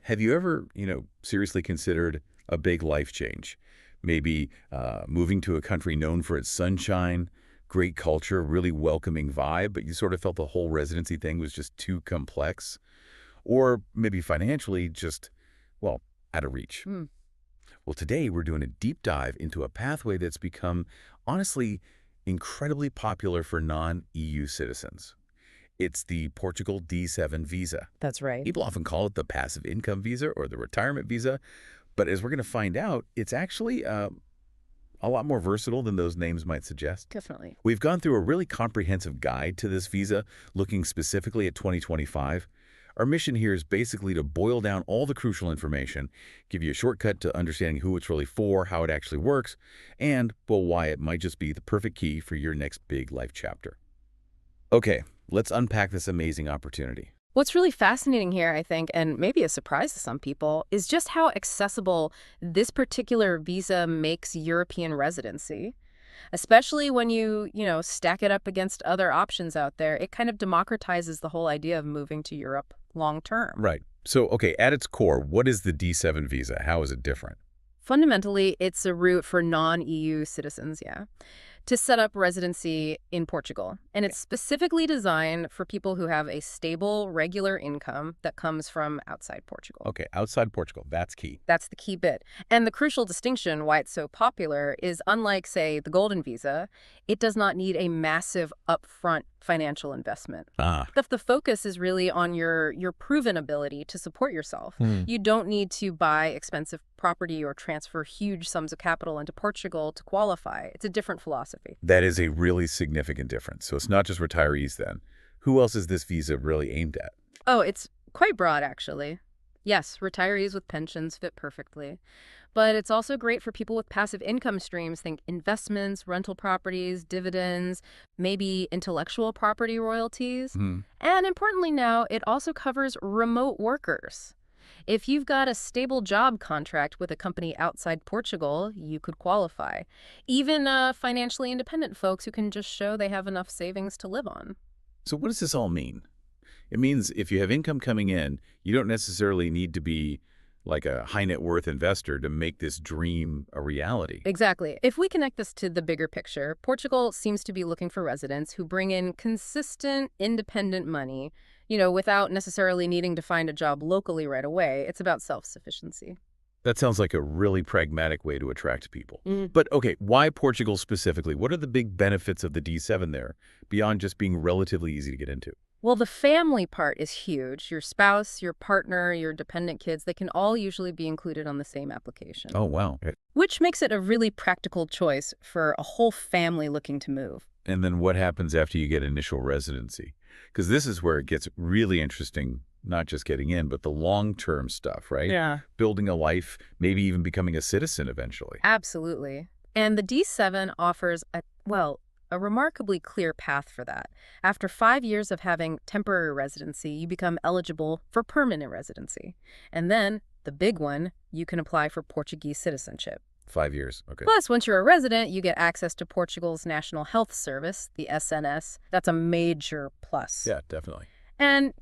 Have you ever, seriously considered a big life change? Maybe moving to a country known for its sunshine, great culture, really welcoming vibe, but you sort of felt the whole residency thing was just too complex? Or maybe financially just, well, out of reach. Hmm. Well, today we're doing a deep dive into a pathway that's become, honestly, incredibly popular for non-EU citizens. It's the Portugal D7 visa. That's right. People often call it the passive income visa or the retirement visa, but as we're going to find out, it's actually a lot more versatile than those names might suggest. Definitely. We've gone through a really comprehensive guide to this visa, looking specifically at 2025. Our mission here is basically to boil down all the crucial information, give you a shortcut to understanding who it's really for, how it actually works, and, well, why it might just be the perfect key for your next big life chapter. Okay, let's unpack this amazing opportunity. What's really fascinating here, I think, and maybe a surprise to some people, is just how accessible this particular visa makes European residency. Especially when you stack it up against other options out there, it kind of democratizes the whole idea of moving to Europe long term. Right. So, okay, at its core, what is the D7 visa? How is it different? Fundamentally, it's a route for non-EU citizens, to set up residency in Portugal. And it's specifically designed for people who have a stable, regular income that comes from outside Portugal. Okay, outside Portugal, that's key. That's the key bit. And the crucial distinction why it's so popular is, unlike, say, the Golden Visa, it does not need a massive upfront financial investment. The focus is really on your proven ability to support yourself. You don't need to buy expensive property or transfer huge sums of capital into Portugal to qualify. It's a different philosophy. That is a really significant difference. So it's not just retirees then. Who else is this visa really aimed at? Oh, it's quite broad, actually. Yes, retirees with pensions fit perfectly. But it's also great for people with passive income streams. Think investments, rental properties, dividends, maybe intellectual property royalties. And importantly now, it also covers remote workers. If you've got a stable job contract with a company outside Portugal, you could qualify. Even financially independent folks who can just show they have enough savings to live on. So what does this all mean? It means if you have income coming in, you don't necessarily need to be like a high net worth investor to make this dream a reality. Exactly. If we connect this to the bigger picture, Portugal seems to be looking for residents who bring in consistent, independent money, without necessarily needing to find a job locally right away. It's about self-sufficiency. That sounds like a really pragmatic way to attract people. But okay, why Portugal specifically? What are the big benefits of the D7 there, beyond just being relatively easy to get into? Well, the family part is huge. Your spouse, your partner, your dependent kids, they can all usually be included on the same application. Oh, wow. Which makes it a really practical choice for a whole family looking to move. And then what happens after you get initial residency? Because this is where it gets really interesting, not just getting in, but the long-term stuff, right? Yeah. Building a life, maybe even becoming a citizen eventually. Absolutely. And the D7 offers a remarkably clear path for that. After 5 years of having temporary residency, you become eligible for permanent residency. And then, the big one, you can apply for Portuguese citizenship. 5 years, okay. Plus, once you're a resident, you get access to Portugal's National Health Service, the SNS. That's a major plus. Yeah, definitely. And,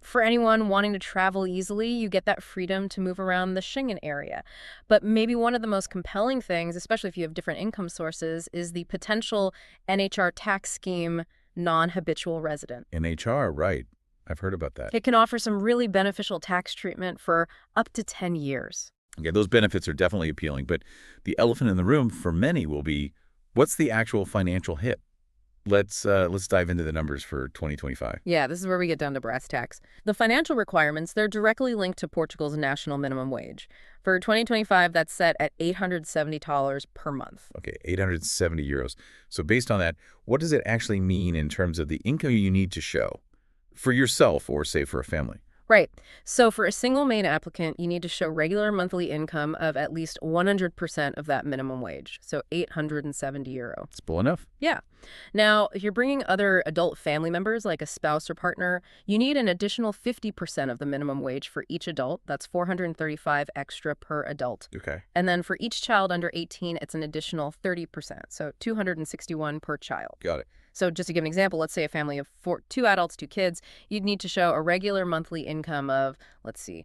for anyone wanting to travel easily, you get that freedom to move around the Schengen area. But maybe one of the most compelling things, especially if you have different income sources, is the potential NHR tax scheme non-habitual resident. NHR, right. I've heard about that. It can offer some really beneficial tax treatment for up to 10 years. Okay, those benefits are definitely appealing, but the elephant in the room for many will be, what's the actual financial hit? Let's dive into the numbers for 2025. Yeah, this is where we get down to brass tacks. The financial requirements, they're directly linked to Portugal's national minimum wage. For 2025, that's set at $870 per month. Okay, 870 euros. So based on that, what does it actually mean in terms of the income you need to show for yourself or, say, for a family? Right. So for a single main applicant, you need to show regular monthly income of at least 100% of that minimum wage. So 870 euro. It's full enough. Yeah. Now, if you're bringing other adult family members, like a spouse or partner, you need an additional 50% of the minimum wage for each adult. That's 435 extra per adult. Okay. And then for each child under 18, it's an additional 30%. So 261 per child. Got it. So just to give an example, let's say a family of two adults, 2 kids, you'd need to show a regular monthly income of, let's see,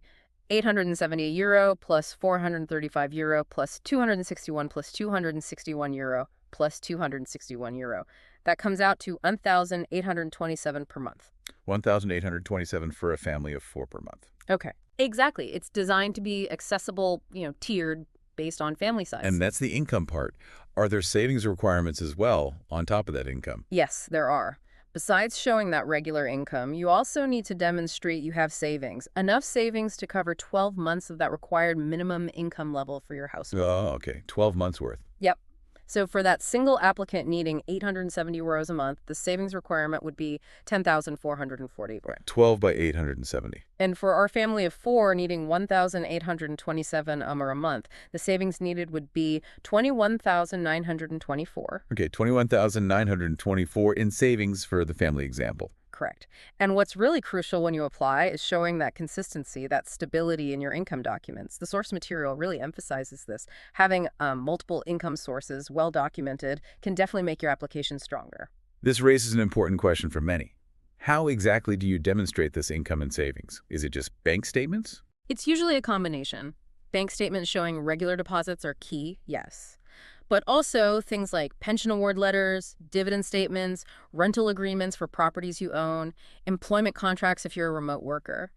€870 plus €435 plus 261 plus €261 plus €261. That comes out to 1,827 per month. 1,827 for a family of 4 per month. Okay. Exactly. It's designed to be accessible, tiered based on family size. And that's the income part. Are there savings requirements as well on top of that income? Yes, there are. Besides showing that regular income, you also need to demonstrate you have savings, enough savings to cover 12 months of that required minimum income level for your household. Oh, okay. 12 months worth. Yep. So for that single applicant needing €870 a month, the savings requirement would be 10,440. Right. 12 by 870. And for our family of 4 needing 1,827 a month, the savings needed would be 21,924. Okay, 21,924 in savings for the family example. Correct. And what's really crucial when you apply is showing that consistency, that stability in your income documents. The source material really emphasizes this. Having multiple income sources well documented can definitely make your application stronger. This raises an important question for many. How exactly do you demonstrate this income and savings? Is it just bank statements? It's usually a combination. Bank statements showing regular deposits are key, yes. But also things like pension award letters, dividend statements, rental agreements for properties you own, employment contracts if you're a remote worker.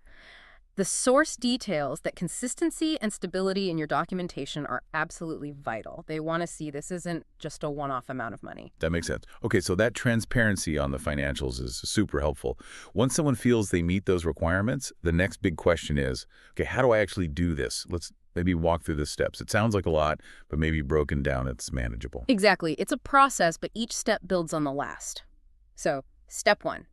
The source details that consistency and stability in your documentation are absolutely vital. They want to see this isn't just a one-off amount of money. That makes sense. Okay, so that transparency on the financials is super helpful. Once someone feels they meet those requirements, the next big question is, okay, how do I actually do this? Let's maybe walk through the steps. It sounds like a lot, but maybe broken down, it's manageable. Exactly. It's a process, but each step builds on the last. So, step 1,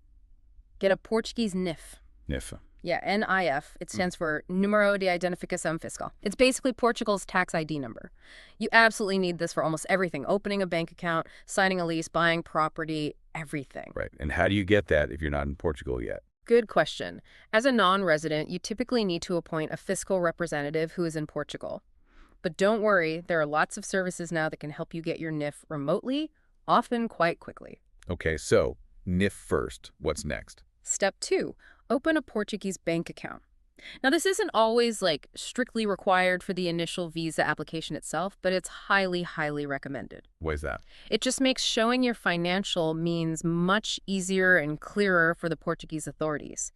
get a Portuguese NIF. NIF. Yeah, NIF. It stands for Número de Identificação Fiscal. It's basically Portugal's tax ID number. You absolutely need this for almost everything. Opening a bank account, signing a lease, buying property, everything. Right. And how do you get that if you're not in Portugal yet? Good question. As a non-resident, you typically need to appoint a fiscal representative who is in Portugal. But don't worry, there are lots of services now that can help you get your NIF remotely, often quite quickly. Okay, so NIF first. What's next? Step 2, open a Portuguese bank account. Now, this isn't always strictly required for the initial visa application itself, but it's highly, highly recommended. Why is that? It just makes showing your financial means much easier and clearer for the Portuguese authorities.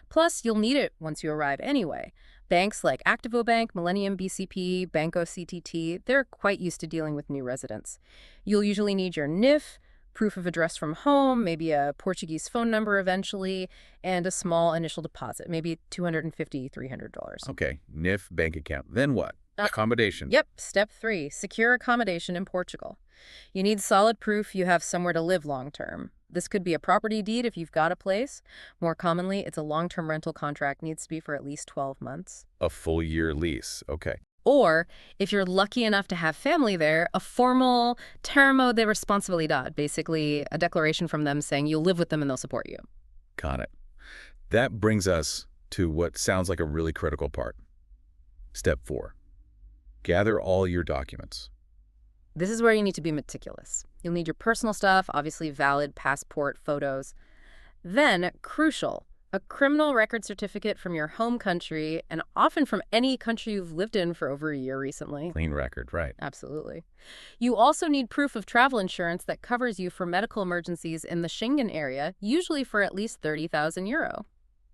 Plus, you'll need it once you arrive anyway. Banks like Activo Bank, Millennium BCP, Banco CTT, they're quite used to dealing with new residents. You'll usually need your NIF, proof of address from home, maybe a Portuguese phone number eventually, and a small initial deposit, maybe $250, $300. Okay, NIF bank account. Then what? Accommodation. Yep, step 3, secure accommodation in Portugal. You need solid proof you have somewhere to live long-term. This could be a property deed if you've got a place. More commonly, it's a long-term rental contract, needs to be for at least 12 months. A full year lease. Okay. Or, if you're lucky enough to have family there, a formal termo de responsabilidad, basically a declaration from them saying you'll live with them and they'll support you. Got it. That brings us to what sounds like a really critical part. Step 4. Gather all your documents. This is where you need to be meticulous. You'll need your personal stuff, obviously valid passport, photos. Then, crucial, a criminal record certificate from your home country, and often from any country you've lived in for over a year recently. Clean record, right. Absolutely. You also need proof of travel insurance that covers you for medical emergencies in the Schengen area, usually for at least €30,000.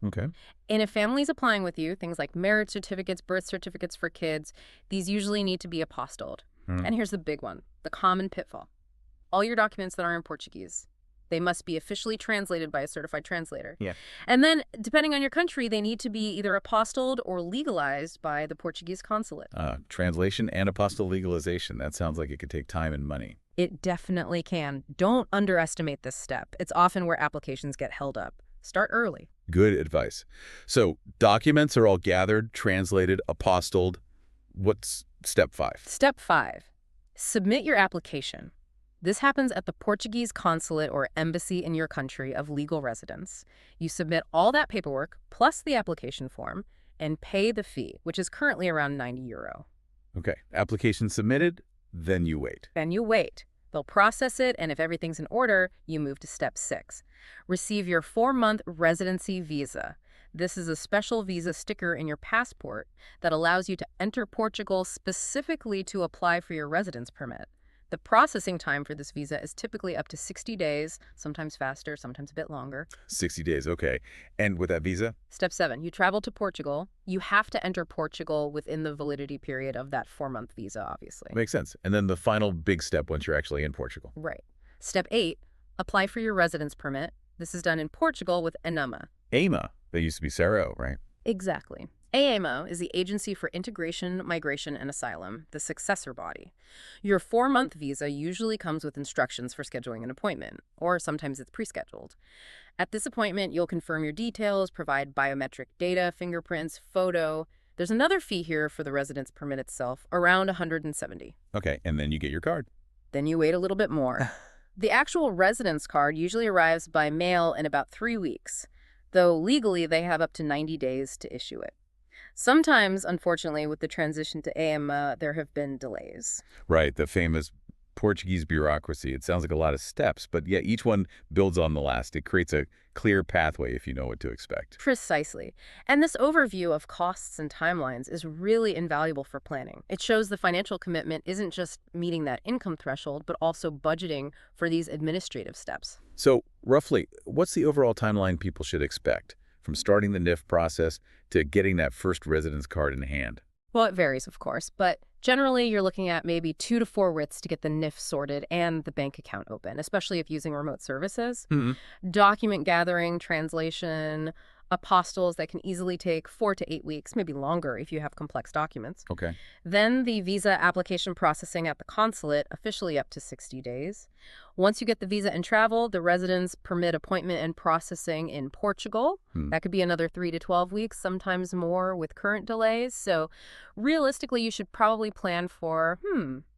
Okay. And if family's applying with you, things like marriage certificates, birth certificates for kids, these usually need to be apostilled. And here's the big one, the common pitfall. All your documents that are in Portuguese, they must be officially translated by a certified translator. Yeah. And then, depending on your country, they need to be either apostilled or legalized by the Portuguese consulate. Translation and apostille legalization. That sounds like it could take time and money. It definitely can. Don't underestimate this step. It's often where applications get held up. Start early. Good advice. So documents are all gathered, translated, apostilled. What's step 5? Step 5, submit your application. This happens at the Portuguese consulate or embassy in your country of legal residence. You submit all that paperwork plus the application form and pay the fee, which is currently around €90. Okay. Application submitted, then you wait. Then you wait. They'll process it, and if everything's in order, you move to step 6. Receive your 4-month residency visa. This is a special visa sticker in your passport that allows you to enter Portugal specifically to apply for your residence permit. The processing time for this visa is typically up to 60 days, sometimes faster, sometimes a bit longer. 60 days, okay. And with that visa? Step 7, you travel to Portugal. You have to enter Portugal within the validity period of that 4-month visa, obviously. Makes sense. And then the final big step once you're actually in Portugal. Right. Step 8, apply for your residence permit. This is done in Portugal with AIMA. AIMA. That used to be SARO, right? Exactly. AIMA is the Agency for Integration, Migration, and Asylum, the successor body. Your 4-month visa usually comes with instructions for scheduling an appointment, or sometimes it's pre-scheduled. At this appointment, you'll confirm your details, provide biometric data, fingerprints, photo. There's another fee here for the residence permit itself, around $170. Okay, and then you get your card. Then you wait a little bit more. The actual residence card usually arrives by mail in about 3 weeks, though legally they have up to 90 days to issue it. Sometimes, unfortunately, with the transition to AIMA, there have been delays. Right, the famous Portuguese bureaucracy. It sounds like a lot of steps, but yeah, each one builds on the last. It creates a clear pathway if you know what to expect. Precisely. And this overview of costs and timelines is really invaluable for planning. It shows the financial commitment isn't just meeting that income threshold, but also budgeting for these administrative steps. So, roughly, what's the overall timeline people should expect from starting the NIF process to getting that first residence card in hand? Well, it varies, of course, but generally you're looking at maybe 2 to 4 writs to get the NIF sorted and the bank account open, especially if using remote services. Document gathering, translation, apostilles that can easily take 4 to 8 weeks, maybe longer if you have complex documents. Okay. Then the visa application processing at the consulate, officially up to 60 days. Once you get the visa and travel, the residence permit appointment and processing in Portugal. That could be another 3 to 12 weeks, sometimes more with current delays. So realistically, you should probably plan for,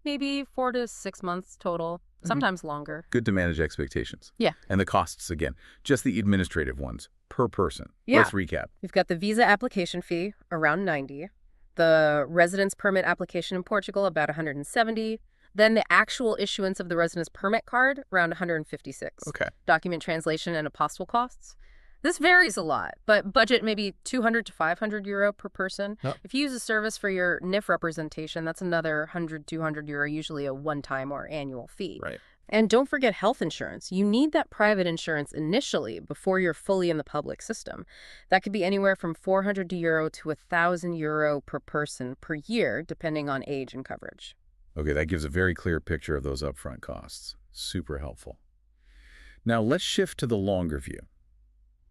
maybe 4 to 6 months total, sometimes longer. Good to manage expectations. Yeah. And the costs, again, just the administrative ones per person. Yeah. Let's recap. You've got the visa application fee, around $90. The residence permit application in Portugal, about $170. Then the actual issuance of the residence permit card, around $156. Okay. Document translation and apostille costs. This varies a lot, but budget maybe 200 to 500 euro per person. Yep. If you use a service for your NIF representation, that's another 100, 200 euro, usually a one-time or annual fee. Right. And don't forget health insurance. You need that private insurance initially before you're fully in the public system. That could be anywhere from 400 euro to 1,000 euro per person per year, depending on age and coverage. Okay, that gives a very clear picture of those upfront costs. Super helpful. Now let's shift to the longer view.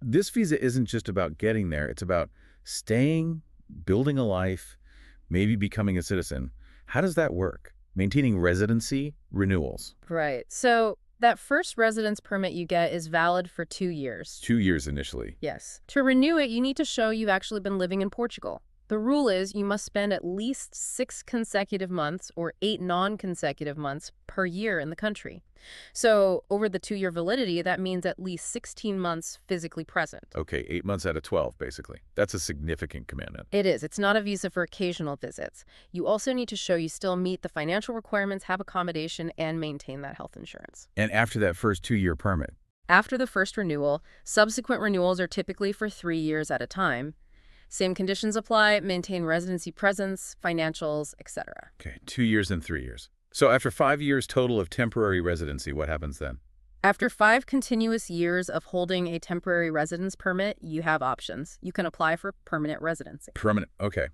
This visa isn't just about getting there. It's about staying, building a life, maybe becoming a citizen. How does that work? Maintaining residency, renewals. Right. So that first residence permit you get is valid for 2 years. 2 years initially. Yes. To renew it, you need to show you've actually been living in Portugal. The rule is you must spend at least 6 consecutive months or 8 non-consecutive months per year in the country. So over the 2-year validity, that means at least 16 months physically present. Okay, 8 months out of 12, basically. That's a significant commitment. It is. It's not a visa for occasional visits. You also need to show you still meet the financial requirements, have accommodation, and maintain that health insurance. And after that first 2-year permit? After the first renewal, subsequent renewals are typically for 3 years at a time. Same conditions apply, maintain residency presence, financials, etc. Okay, 2 years and 3 years. So after 5 years total of temporary residency, what happens then? After 5 continuous years of holding a temporary residence permit, you have options. You can apply for permanent residency. Permanent, okay.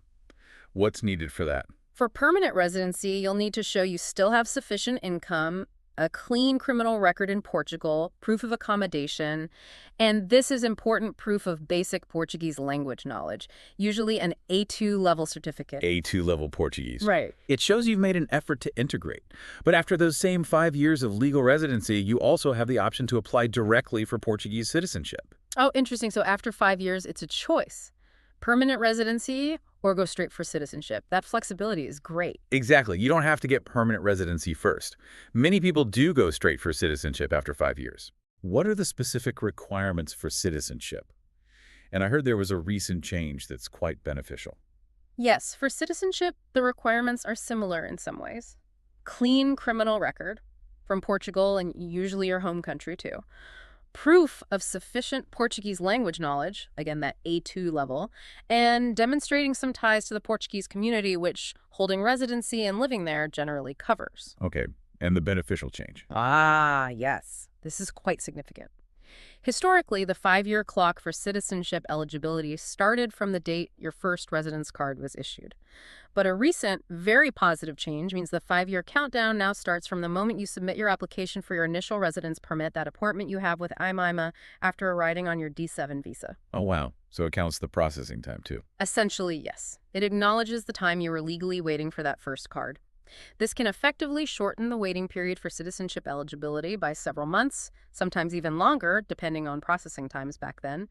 What's needed for that? For permanent residency, you'll need to show you still have sufficient income, a clean criminal record in Portugal, proof of accommodation, and this is important proof of basic Portuguese language knowledge, usually an A2 level certificate. A2 level Portuguese. Right. It shows you've made an effort to integrate. But after those same 5 years of legal residency, you also have the option to apply directly for Portuguese citizenship. Oh, interesting. So after 5 years, it's a choice. Permanent residency or go straight for citizenship. That flexibility is great. Exactly. You don't have to get permanent residency first. Many people do go straight for citizenship after 5 years. What are the specific requirements for citizenship? And I heard there was a recent change that's quite beneficial. Yes, for citizenship, the requirements are similar in some ways. Clean criminal record from Portugal and usually your home country too. proof of sufficient Portuguese language knowledge, again, that A2 level, and demonstrating some ties to the Portuguese community, which holding residency and living there generally covers. Okay, and the beneficial change. Ah, yes. This is quite significant. Historically, the 5-year clock for citizenship eligibility started from the date your first residence card was issued. But a recent, very positive change means the 5-year countdown now starts from the moment you submit your application for your initial residence permit, that appointment you have with AIMA after arriving on your D7 visa. Oh, wow. So it counts the processing time, too. Essentially, yes. It acknowledges the time you were legally waiting for that first card. This can effectively shorten the waiting period for citizenship eligibility by several months, sometimes even longer, depending on processing times back then.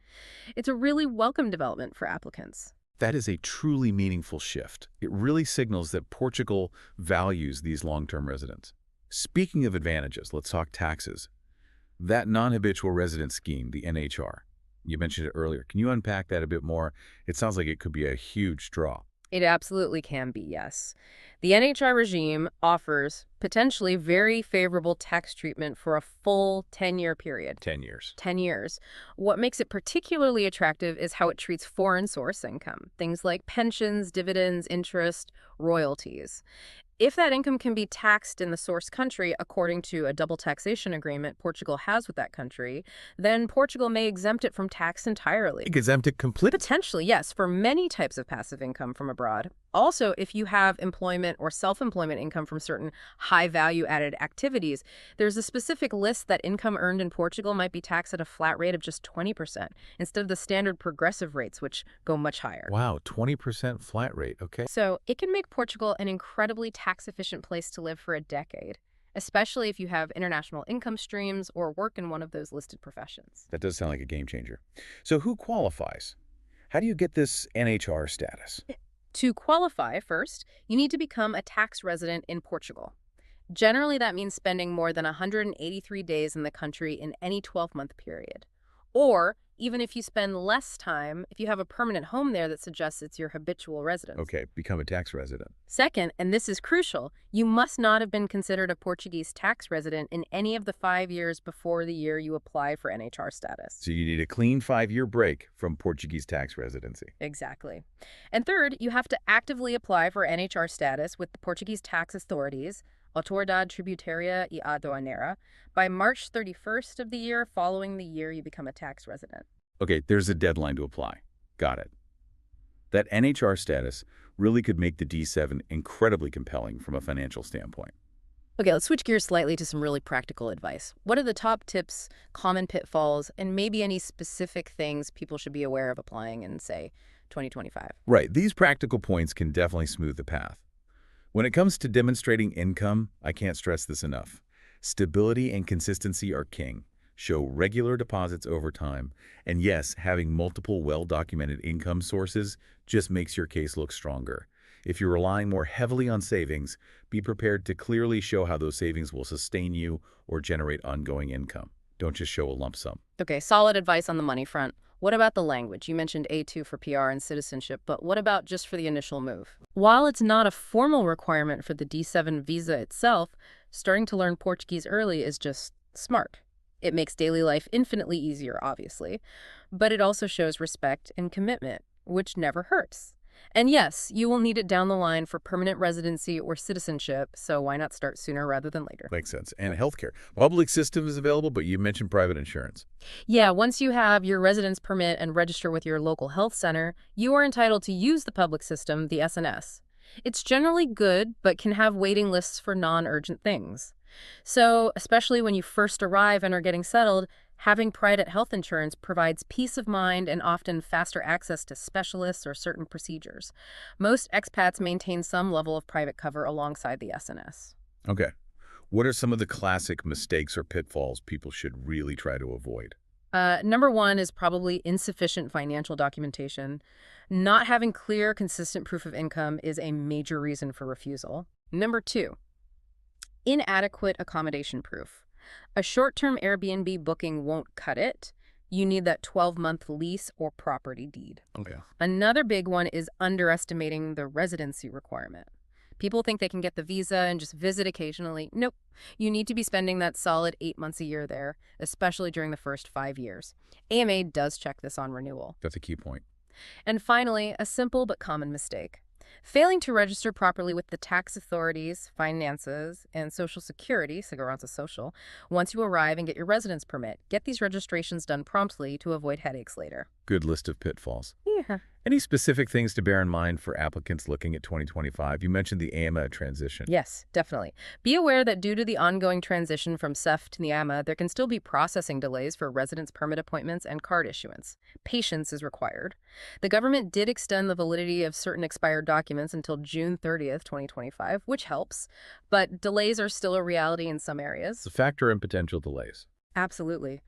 It's a really welcome development for applicants. That is a truly meaningful shift. It really signals that Portugal values these long-term residents. Speaking of advantages, let's talk taxes. That non-habitual resident scheme, the NHR, you mentioned it earlier. Can you unpack that a bit more? It sounds like it could be a huge draw. It absolutely can be, yes. The NHR regime offers potentially very favorable tax treatment for a full 10-year period. 10 years. 10 years. What makes it particularly attractive is how it treats foreign source income, things like pensions, dividends, interest, royalties. If that income can be taxed in the source country according to a double taxation agreement Portugal has with that country, then Portugal may exempt it from tax entirely. Exempt it completely? Potentially, yes, for many types of passive income from abroad. Also, if you have employment or self-employment income from certain high value-added activities, there's a specific list that income earned in Portugal might be taxed at a flat rate of just 20% instead of the standard progressive rates, which go much higher. Wow, 20% flat rate, okay. So it can make Portugal an incredibly tax-efficient place to live for a decade, especially if you have international income streams or work in one of those listed professions. That does sound like a game changer. So who qualifies? How do you get this NHR status? To qualify, first, you need to become a tax resident in Portugal. Generally, that means spending more than 183 days in the country in any 12-month period. Or, even if you spend less time, if you have a permanent home there that suggests it's your habitual residence. Okay, become a tax resident. Second, and this is crucial, you must not have been considered a Portuguese tax resident in any of the 5 years before the year you apply for NHR status. So you need a clean 5-year break from Portuguese tax residency. Exactly. And third, you have to actively apply for NHR status with the Portuguese tax authorities, Autoridade Tributária e Aduaneira, by March 31st of the year following the year you become a tax resident. Okay, there's a deadline to apply. Got it. That NHR status really could make the D7 incredibly compelling from a financial standpoint. Okay, let's switch gears slightly to some really practical advice. What are the top tips, common pitfalls, and maybe any specific things people should be aware of applying in, say, 2025? Right, these practical points can definitely smooth the path. When it comes to demonstrating income, I can't stress this enough. Stability and consistency are king. Show regular deposits over time. And yes, having multiple well-documented income sources just makes your case look stronger. If you're relying more heavily on savings, be prepared to clearly show how those savings will sustain you or generate ongoing income. Don't just show a lump sum. Okay, solid advice on the money front. What about the language? You mentioned A2 for PR and citizenship, but what about just for the initial move? While it's not a formal requirement for the D7 visa itself, starting to learn Portuguese early is just smart. It makes daily life infinitely easier, obviously, but it also shows respect and commitment, which never hurts. And yes, you will need it down the line for permanent residency or citizenship, so why not start sooner rather than later? Makes sense. And healthcare. Public system is available, but you mentioned private insurance. Yeah, once you have your residence permit and register with your local health center, you are entitled to use the public system, the SNS. It's generally good, but can have waiting lists for non-urgent things. So, especially when you first arrive and are getting settled, having private health insurance provides peace of mind and often faster access to specialists or certain procedures. Most expats maintain some level of private cover alongside the SNS. Okay. What are some of the classic mistakes or pitfalls people should really try to avoid? Number one is probably insufficient financial documentation. Not having clear, consistent proof of income is a major reason for refusal. Number two, inadequate accommodation proof. A short-term Airbnb booking won't cut it. You need that 12-month lease or property deed. Okay. Another big one is underestimating the residency requirement. People think they can get the visa and just visit occasionally. Nope. You need to be spending that solid 8 months a year there, especially during the first 5 years. AMA does check this on renewal. That's a key point. And finally, a simple but common mistake. Failing to register properly with the tax authorities, finances, and Social Security, Segurança Social, once you arrive and get your residence permit. Get these registrations done promptly to avoid headaches later. Good list of pitfalls. Yeah. Any specific things to bear in mind for applicants looking at 2025? You mentioned the AIMA transition. Yes, definitely. Be aware that due to the ongoing transition from SEF to the AIMA, there can still be processing delays for residence permit appointments and card issuance. Patience is required. The government did extend the validity of certain expired documents until June 30th, 2025, which helps, but delays are still a reality in some areas. It's a factor in potential delays. Absolutely.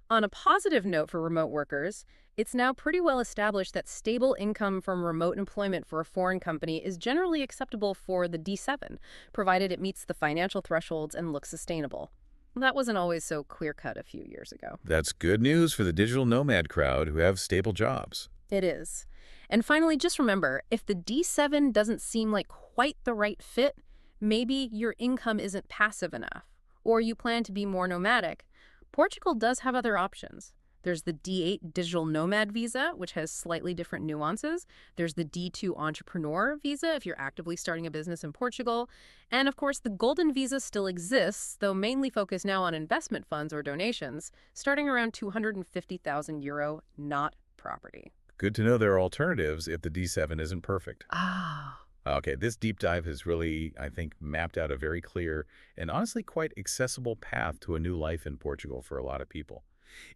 On a positive note for remote workers, it's now pretty well established that stable income from remote employment for a foreign company is generally acceptable for the D7, provided it meets the financial thresholds and looks sustainable. That wasn't always so clear-cut a few years ago. That's good news for the digital nomad crowd who have stable jobs. It is. And finally, just remember, if the D7 doesn't seem like quite the right fit, maybe your income isn't passive enough, or you plan to be more nomadic, Portugal does have other options. There's the D8 Digital Nomad Visa, which has slightly different nuances. There's the D2 Entrepreneur Visa if you're actively starting a business in Portugal. And of course, the Golden Visa still exists, though mainly focused now on investment funds or donations, starting around €250,000, not property. Good to know there are alternatives if the D7 isn't perfect. Ah. Okay, this deep dive has really, I think, mapped out a very clear and honestly quite accessible path to a new life in Portugal for a lot of people.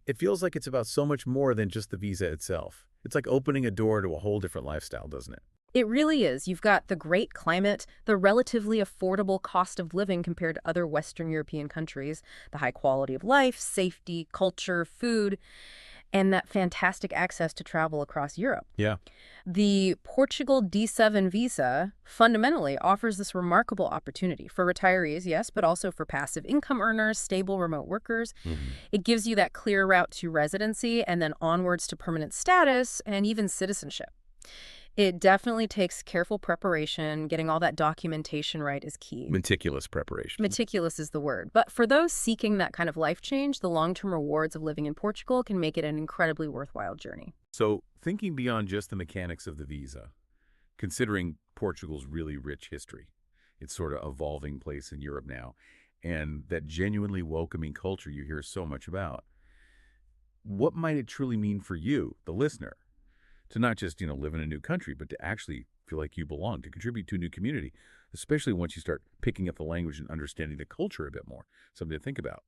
It feels like it's about so much more than just the visa itself. It's like opening a door to a whole different lifestyle, doesn't it? It really is. You've got the great climate, the relatively affordable cost of living compared to other Western European countries, the high quality of life, safety, culture, food, and that fantastic access to travel across Europe. Yeah. The Portugal D7 Visa fundamentally offers this remarkable opportunity for retirees, yes, but also for passive income earners, stable remote workers. It gives you that clear route to residency and then onwards to permanent status and even citizenship. It definitely takes careful preparation. Getting all that documentation right is key. Meticulous preparation. Meticulous is the word. But for those seeking that kind of life change, the long-term rewards of living in Portugal can make it an incredibly worthwhile journey. So, thinking beyond just the mechanics of the visa, considering Portugal's really rich history, its sort of evolving place in Europe now, and that genuinely welcoming culture you hear so much about, what might it truly mean for you, the listener? To not just, live in a new country, but to actually feel like you belong, to contribute to a new community, especially once you start picking up the language and understanding the culture a bit more. Something to think about.